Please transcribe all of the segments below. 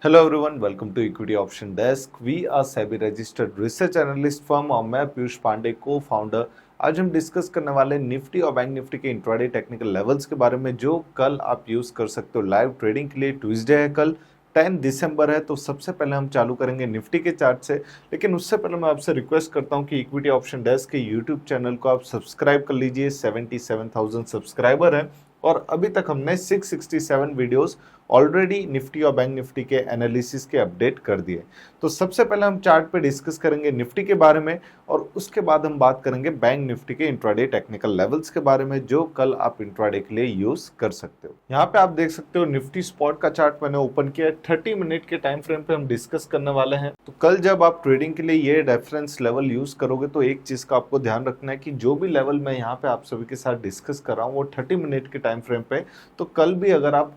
Hello everyone, welcome to equity option desk. We are SEBI registered research analyst firm और मैं पीयूष पांडे को founder. आज हम डिस्कस करने वाले निफ्टी और बैंक निफ्टी के इंट्राडे टेक्निकल लेवल्स के बारे में, जो कल आप यूज कर सकते हो लाइव ट्रेडिंग के लिए। ट्यूसडे है, कल 10 दिसंबर है, तो सबसे पहले हम चालू करेंगे निफ्टी के चार्ट से। लेकिन उससे पहले मैं आपसे रिक्वेस्ट करता हूं कि इक्विटी ऑप्शन डेस्क के यूट्यूब चैनल को आप सब्सक्राइब कर लीजिए। 77,000 सब्सक्राइबर है और अभी तक हमने 667 वीडियोस ऑलरेडी निफ्टी और बैंक निफ्टी के एनालिसिस के अपडेट कर दिए। तो सबसे पहले हम चार्ट पे डिस्कस करेंगे निफ्टी के बारे में और उसके बाद हम बात करेंगे बैंक निफ्टी के इंट्राडे टेक्निकल लेवल्स के बारे में, जो कल आप इंट्राडे के लिए यूज कर सकते हो। यहाँ पे आप देख सकते हो निफ्टी स्पॉट का चार्ट मैंने ओपन किया है। 30 मिनट के टाइम फ्रेम पे हम डिस्कस करने वाले हैं। तो कल जब आप ट्रेडिंग के लिए ये रेफरेंस लेवल यूज करोगे तो एक चीज का आपको ध्यान रखना है कि जो भी लेवल मैं यहाँ पे आप सभी के साथ डिस्कस कर रहा हूँ वो 30 मिनट के टाइम फ्रेम पे। तो कल भी अगर आप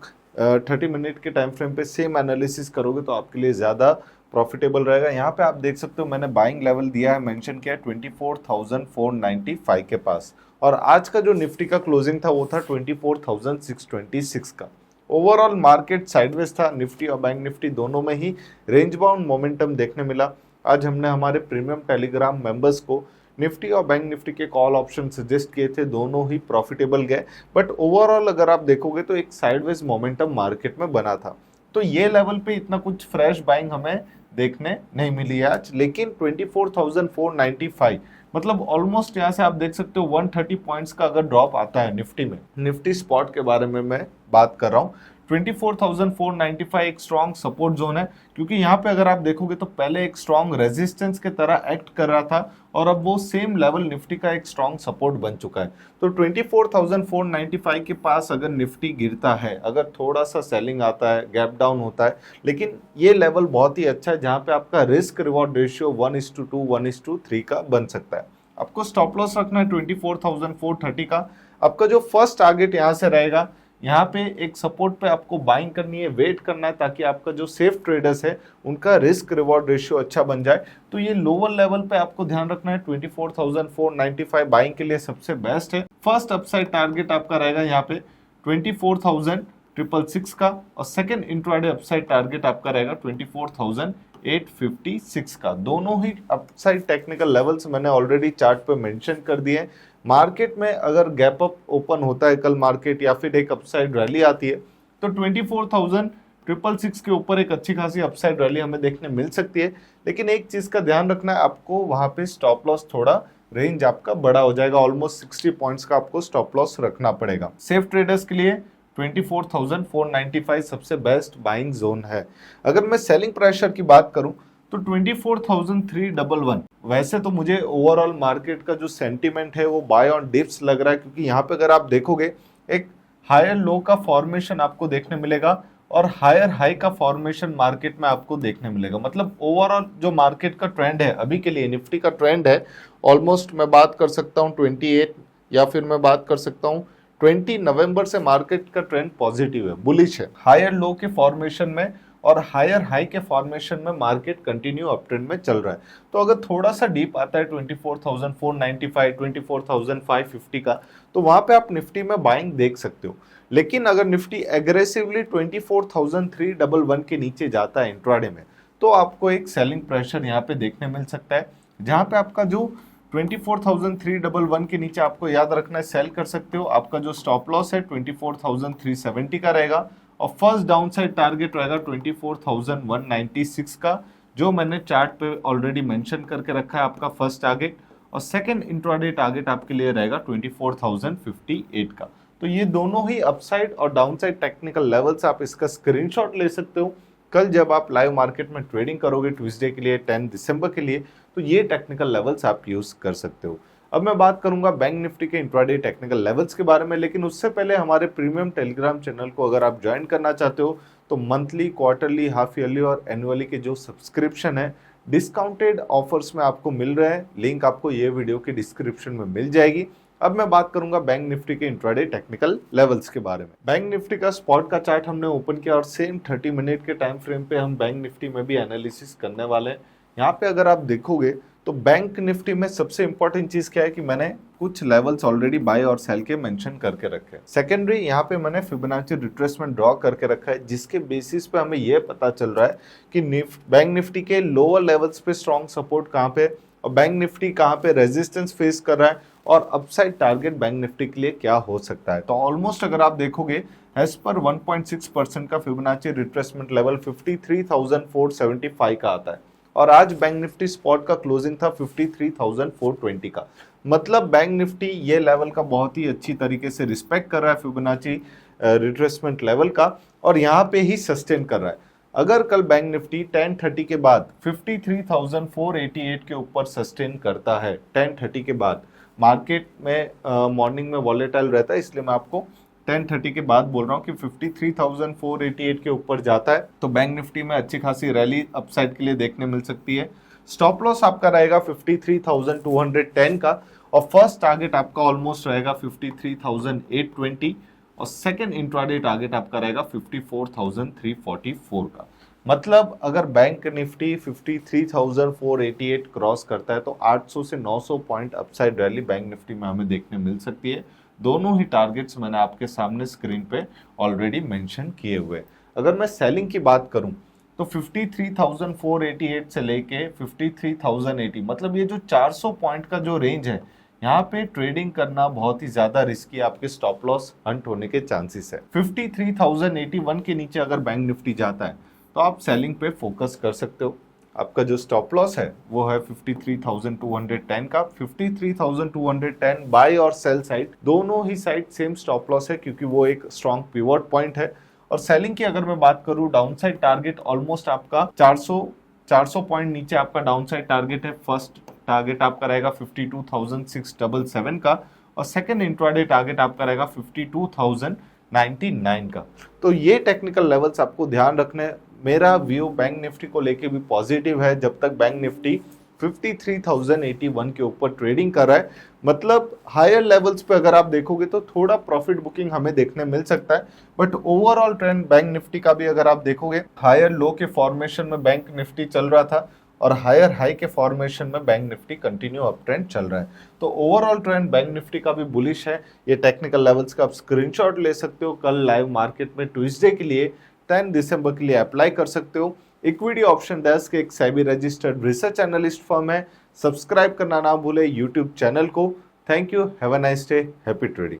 30 मिनट के टाइम फ्रेम पे सेम एनालिसिस करोगे तो आपके लिए ज़्यादा प्रॉफिटेबल रहेगा। यहाँ पे आप देख सकते हो मैंने बाइंग लेवल दिया है, मेंशन किया है 24,495 के पास, और आज का जो निफ्टी का क्लोजिंग था वो था 24,626 का। ओवरऑल मार्केट साइडवेज था, निफ्टी और बैंक निफ्टी दोनों में ही रेंज बाउंड मोमेंटम देखने मिला। आज हमने हमारे प्रीमियम टेलीग्राम मेंबर्स को निफ्टी और बैंक निफ्टी के कॉल ऑप्शन सजेस्ट किए थे, दोनों ही प्रॉफिटेबल गए। बट ओवरऑल अगर आप देखोगे तो एक साइडवेज मोमेंटम मार्केट में बना था। तो ये लेवल पे इतना कुछ फ्रेश बाइंग हमें देखने नहीं मिली है आज। लेकिन 24,495 मतलब ऑलमोस्ट यहाँ से आप देख सकते हो 130 पॉइंट्स का अगर ड्रॉप आता है निफ्टी में, निफ्टी स्पॉट के बारे में मैं बात कर रहा हूँ, 24,495 एक स्ट्रॉन्ग सपोर्ट जोन है। क्योंकि यहाँ पे अगर आप देखोगे तो पहले एक स्ट्रॉन्ग रेजिस्टेंस के तरह एक्ट कर रहा था और अब वो सेम लेवल निफ्टी का एक स्ट्रॉन्ग सपोर्ट बन चुका है। तो 24,495 के पास अगर निफ्टी गिरता है, अगर थोड़ा सा सेलिंग आता है, गैप डाउन होता है, लेकिन ये लेवल बहुत ही अच्छा है जहाँ पे आपका रिस्क रिवॉर्ड रेशियो 1:2 1:3 का बन सकता है। आपको स्टॉप लॉस रखना है 24,430 का। आपका जो फर्स्ट टारगेट यहाँ से रहेगा, यहाँ पे एक सपोर्ट पे आपको बाइंग करनी है, वेट करना है ताकि आपका जो सेफ ट्रेडर्स है उनका रिस्क रिवॉर्ड रेशियो अच्छा बन जाए। तो ये लोअर लेवल पे आपको ध्यान रखना है। 24,495 बाइंग के लिए सबसे बेस्ट है। फर्स्ट अपसाइड टारगेट आपका रहेगा यहाँ पे 24,666 का, और सेकंड इंट्राडे अपसाइड टारगेट आपका रहेगा 24,856 का। दोनों ही अपसाइड टेक्निकल लेवल्स मैंने ऑलरेडी चार्ट पे मेंशन कर दिए हैं। मार्केट में अगर गैप अप ओपन होता है कल मार्केट, या फिर एक अपसाइड रैली आती है, तो 24,666 के ऊपर एक अच्छी खासी अपसाइड रैली हमें देखने मिल सकती है। लेकिन एक चीज का ध्यान रखना है, आपको वहां पे स्टॉप लॉस थोड़ा रेंज आपका बड़ा हो जाएगा, ऑलमोस्ट 60 पॉइंट्स का आपको स्टॉप लॉस रखना पड़ेगा। सेफ ट्रेडर्स के लिए 24,495 सबसे बेस्ट बाइंग जोन है। अगर मैं सेलिंग प्रेशर की बात करूं तो 24,311। वैसे तो मुझे ओवरऑल मार्केट का जो सेंटीमेंट है वो बाय ऑन डिप्स लग रहा है, क्योंकि यहाँ पे अगर आप देखोगे एक हायर लो का फॉर्मेशन आपको देखने मिलेगा और हायर हाई का फॉर्मेशन मार्केट में आपको देखने मिलेगा। मतलब ओवरऑल जो मार्केट का ट्रेंड है अभी के लिए, निफ्टी का ट्रेंड है ऑलमोस्ट मैं बात कर सकता हूँ 28, या फिर मैं बात कर सकता हूँ 20 नवंबर से मार्केट का ट्रेंड पॉजिटिव है, बुलिश है। हायर लो के फॉर्मेशन में और हायर हाई के फॉर्मेशन में मार्केट कंटिन्यू अप ट्रेंड में चल रहा है। तो अगर थोड़ा सा डीप आता है 24,495 24,550 का, तो वहां पे आप निफ्टी में बाइंग देख सकते हो। लेकिन अगर निफ्टी एग्रेसिवली 24,311 के नीचे जाता है इंट्राडे में, तो आपको एक सेलिंग प्रेशर यहाँ पे देखने मिल सकता है, जहां पे आपका जो 24,311 के नीचे आपको याद रखना है सेल कर सकते हो। आपका जो स्टॉप लॉस है 24,370 का रहेगा, और फर्स्ट डाउन साइड टारगेट रहेगा 24,196 का, जो मैंने चार्ट पे ऑलरेडी मेंशन करके रखा है आपका फर्स्ट टारगेट। और सेकंड इंट्राडे टारगेट आपके लिए रहेगा 24,058 का। तो ये दोनों ही अपसाइड और डाउनसाइड टेक्निकल लेवल्स, आप इसका स्क्रीनशॉट ले सकते हो। कल जब आप लाइव मार्केट में ट्रेडिंग करोगे ट्यूसडे के लिए 10 दिसंबर के लिए, तो ये टेक्निकल लेवल्स आप यूज कर सकते हो। अब मैं बात करूंगा बैंक निफ्टी के इंट्राडे टेक्निकल लेवल्स के बारे में, लेकिन उससे पहले हमारे प्रीमियम टेलीग्राम चैनल को अगर आप ज्वाइन करना चाहते हो तो मंथली, क्वार्टरली, हाफ ईयरली और एनुअली के जो सब्सक्रिप्शन है डिस्काउंटेड ऑफर्स में आपको मिल रहे हैं। लिंक आपको ये वीडियो के डिस्क्रिप्शन में मिल जाएगी। अब मैं बात करूंगा बैंक निफ्टी के इंट्राडे टेक्निकल लेवल्स के बारे में। बैंक निफ्टी का स्पॉट का चार्ट हमने ओपन किया और सेम 30 मिनट के टाइम फ्रेम पे हम बैंक निफ्टी में भी एनालिसिस करने वाले हैं। यहाँ पे अगर आप देखोगे तो बैंक निफ्टी में सबसे इंपॉर्टेंट चीज क्या है कि मैंने कुछ लेवल्स ऑलरेडी बाय और सेल के मेंशन करके रखे हैं। सेकेंडरी यहाँ पे मैंने फिबोनाची रिट्रेसमेंट ड्रॉ करके रखा है, जिसके बेसिस पे हमें यह पता चल रहा है कि बैंक निफ्टी के लोअर लेवल्स पे स्ट्रॉन्ग सपोर्ट कहाँ पे और बैंक निफ्टी कहाँ पे रेजिस्टेंस फेस कर रहा है और अपसाइड टारगेट बैंक निफ्टी के लिए क्या हो सकता है। तो ऑलमोस्ट अगर आप देखोगे एज पर 1.6% का फिबोनाची रिट्रेसमेंट लेवल 53,475 का आता है और आज बैंक निफ्टी स्पॉट का क्लोजिंग था 53,420 का। मतलब बैंक निफ्टी ये लेवल का बहुत ही अच्छी तरीके से रिस्पेक्ट कर रहा है फिबोनाची रिट्रेसमेंट लेवल का और यहाँ पे ही सस्टेन कर रहा है। अगर कल बैंक निफ्टी 10:30 के बाद 53,488 के ऊपर सस्टेन करता है, 10:30 के बाद मार्केट में मॉर्निंग में वॉलेटाइल रहता है, इसलिए मैं आपको 10:30 के बाद बोल रहा हूँ कि 53,488 के ऊपर जाता है तो बैंक निफ्टी में अच्छी खासी रैली अपसाइड के लिए देखने मिल सकती है। स्टॉप लॉस आपका रहेगा 53,210 का और फर्स्ट टारगेट आपका ऑलमोस्ट रहेगा 53,820 और सेकंड इंट्राडे टारगेट आपका रहेगा 54,344 का। मतलब अगर बैंक निफ्टी 53,488 क्रॉस करता है तो 800 से 900 point upside rally bank Nifty में हमें देखने मिल सकती है। दोनों ही टारगेट्स मैंने आपके सामने स्क्रीन पे ऑलरेडी मेंशन किए हुए। अगर मैं सेलिंग की बात करूं तो 53,488 से लेके 53,080 मतलब ये जो 400 पॉइंट का जो रेंज है, यहाँ पे ट्रेडिंग करना बहुत ही ज्यादा रिस्की, आपके स्टॉप लॉस हंट होने के चांसेस है। 53,081 के नीचे अगर बैंक निफ्टी जाता है तो आप सेलिंग पे फोकस कर सकते हो। आपका जो स्टॉप लॉस है वो है 53,210 का। 53,210 बाय और सेल साइड दोनों ही साइड सेम स्टॉप लॉस है क्योंकि वो एक स्ट्रॉन्ग पिवट पॉइंट है। और सेलिंग की अगर मैं बात करूं, डाउनसाइड टारगेट ऑलमोस्ट आपका 400 पॉइंट नीचे आपका डाउनसाइड टारगेट है। फर्स्ट टारगेट आपका रहेगा 52,677 का और सेकंड इंट्राडे टारगेट आपका रहेगा 52,099 का। तो ये टेक्निकल लेवल्स आपको ध्यान रखने। मेरा व्यू बैंक निफ्टी को लेके भी पॉजिटिव है जब तक बैंक निफ्टी 53,081 के ऊपर ट्रेडिंग कर रहा है। मतलब हायर लेवल्स पे अगर आप देखोगे तो थोड़ा प्रॉफिट बुकिंग हमें देखने मिल सकता है, but overall trend bank Nifty का भी अगर आप देखोगे, हायर लो के फॉर्मेशन में बैंक निफ्टी चल रहा था और हायर हाई के फॉर्मेशन में bank Nifty continue up trend चल रहा है। तो ओवरऑल ट्रेंड बैंक निफ्टी का भी बुलिश है। ये टेक्निकल लेवल्स का आप स्क्रीनशॉट ले सकते हो, कल लाइव मार्केट में ट्यूसडे के लिए 10 दिसंबर के लिए अप्लाई कर सकते हो। इक्विटी ऑप्शन डेस्क एक SEBI registered research analyst firm है। सब्सक्राइब करना ना भूले यूट्यूब चैनल को। Thank you, have a nice day, happy trading.